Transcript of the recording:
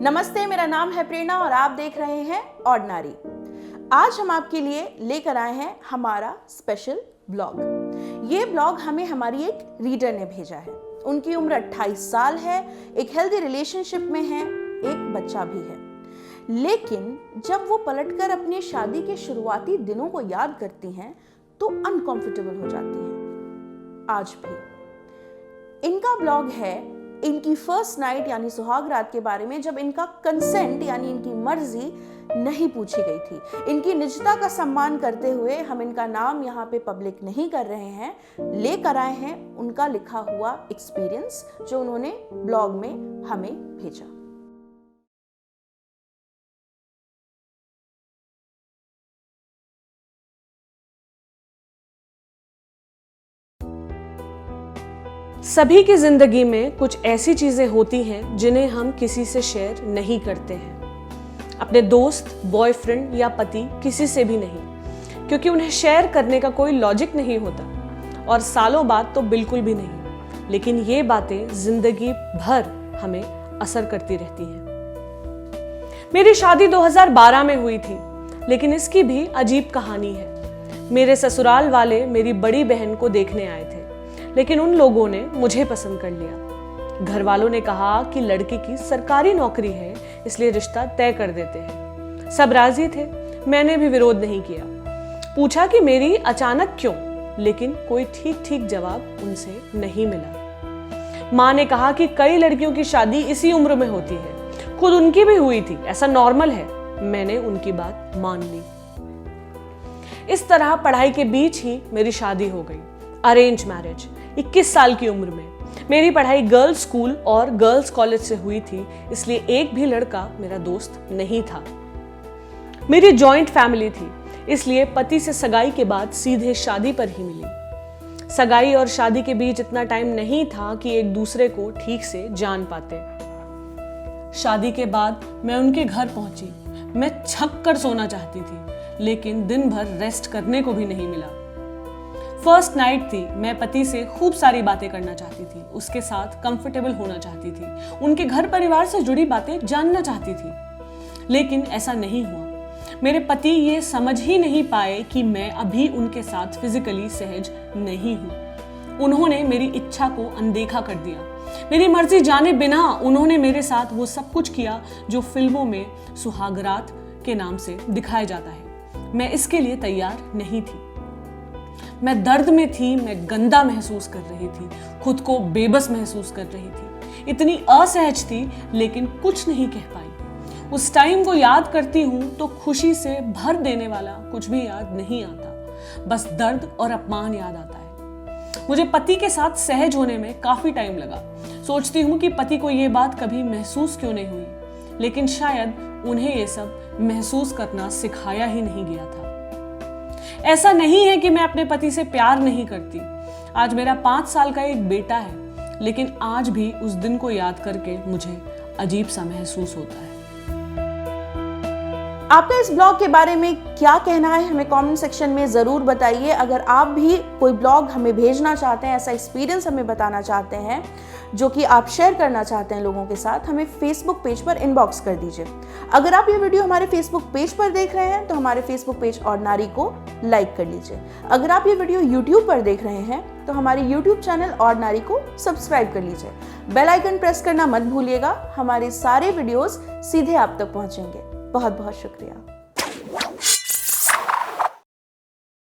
नमस्ते, मेरा नाम है प्रेरणा और आप देख रहे हैं ऑर्डिनरी। आज हम आपके लिए लेकर आए हैं हमारा स्पेशल ब्लॉग। ये ब्लॉग हमें हमारी एक रीडर ने भेजा है। उनकी उम्र 28 साल है, एक हेल्दी रिलेशनशिप में है, एक बच्चा भी है। लेकिन जब वो पलटकर अपनी शादी के शुरुआती दिनों को याद करती हैं तो अनकंफर्टेबल हो जाती हैं। आज भी इनका ब्लॉग है इनकी फर्स्ट नाइट यानी सुहाग रात के बारे में, जब इनका कंसेंट यानी इनकी मर्जी नहीं पूछी गई थी। इनकी निजता का सम्मान करते हुए हम इनका नाम यहाँ पे पब्लिक नहीं कर रहे हैं, लेकर आए हैं उनका लिखा हुआ एक्सपीरियंस जो उन्होंने ब्लॉग में हमें भेजा। सभी की जिंदगी में कुछ ऐसी चीजें होती हैं जिन्हें हम किसी से शेयर नहीं करते हैं। अपने दोस्त, बॉयफ्रेंड या पति, किसी से भी नहीं, क्योंकि उन्हें शेयर करने का कोई लॉजिक नहीं होता और सालों बाद तो बिल्कुल भी नहीं। लेकिन ये बातें जिंदगी भर हमें असर करती रहती हैं। मेरी शादी 2012 में हुई थी, लेकिन इसकी भी अजीब कहानी है। मेरे ससुराल वाले मेरी बड़ी बहन को देखने आए थे, लेकिन उन लोगों ने मुझे पसंद कर लिया। घर वालों ने कहा कि लड़की की सरकारी नौकरी है, इसलिए रिश्ता तय कर देते हैं। सब राजी थे, मैंने भी विरोध नहीं किया। पूछा कि मेरी अचानक क्यों, लेकिन कोई ठीक जवाब उनसे नहीं मिला। माँ ने कहा कि कई लड़कियों की शादी इसी उम्र में होती है, खुद उनकी भी हुई थी, ऐसा नॉर्मल है। मैंने उनकी बात मान ली। इस तरह पढ़ाई के बीच ही मेरी शादी हो गई। अरेंज मैरिज, 21 साल की उम्र में। मेरी पढ़ाई गर्ल्स स्कूल और गर्ल्स कॉलेज से हुई थी, इसलिए एक भी लड़का मेरा दोस्त नहीं था। मेरी जॉइंट फैमिली थी, इसलिए पति से सगाई के बाद सीधे शादी पर ही मिली। सगाई और शादी के बीच इतना टाइम नहीं था कि एक दूसरे को ठीक से जान पाते। शादी के बाद मैं उनके घर पहुंची। मैं छक कर सोना चाहती थी, लेकिन दिन भर रेस्ट करने को भी नहीं मिला। फर्स्ट नाइट थी, मैं पति से खूब सारी बातें करना चाहती थी, उसके साथ कंफर्टेबल होना चाहती थी, उनके घर परिवार से जुड़ी बातें जानना चाहती थी। लेकिन ऐसा नहीं हुआ। मेरे पति ये समझ ही नहीं पाए कि मैं अभी उनके साथ फिजिकली सहज नहीं हूँ। उन्होंने मेरी इच्छा को अनदेखा कर दिया। मेरी मर्जी जाने बिना उन्होंने मेरे साथ वो सब कुछ किया जो फिल्मों में सुहागरात के नाम से दिखाया जाता है। मैं इसके लिए तैयार नहीं थी। मैं दर्द में थी, मैं गंदा महसूस कर रही थी, खुद को बेबस महसूस कर रही थी, इतनी असहज थी, लेकिन कुछ नहीं कह पाई। उस टाइम को याद करती हूँ तो खुशी से भर देने वाला कुछ भी याद नहीं आता, बस दर्द और अपमान याद आता है। मुझे पति के साथ सहज होने में काफी टाइम लगा। सोचती हूँ कि पति को ये बात कभी महसूस क्यों नहीं हुई, लेकिन शायद उन्हें ये सब महसूस करना सिखाया ही नहीं गया था। ऐसा नहीं है कि मैं अपने पति से प्यार नहीं करती। आज मेरा 5 साल का एक बेटा है, लेकिन आज भी उस दिन को याद करके मुझे अजीब सा महसूस होता है। आपका इस ब्लॉग के बारे में क्या कहना है, हमें कमेंट सेक्शन में ज़रूर बताइए। अगर आप भी कोई ब्लॉग हमें भेजना चाहते हैं, ऐसा एक्सपीरियंस हमें बताना चाहते हैं जो कि आप शेयर करना चाहते हैं लोगों के साथ, हमें फेसबुक पेज पर इनबॉक्स कर दीजिए। अगर आप ये वीडियो हमारे फेसबुक पेज पर देख रहे हैं तो हमारे फेसबुक पेज ऑर्डिनरी को लाइक कर लीजिए। अगर आप ये वीडियो यूट्यूब पर देख रहे हैं तो हमारे यूट्यूब चैनल ऑर्डिनरी को सब्सक्राइब कर लीजिए। बेल आइकन प्रेस करना मत भूलिएगा, हमारे सारे वीडियोस सीधे आप तक पहुंचेंगे। बहुत बहुत शुक्रिया।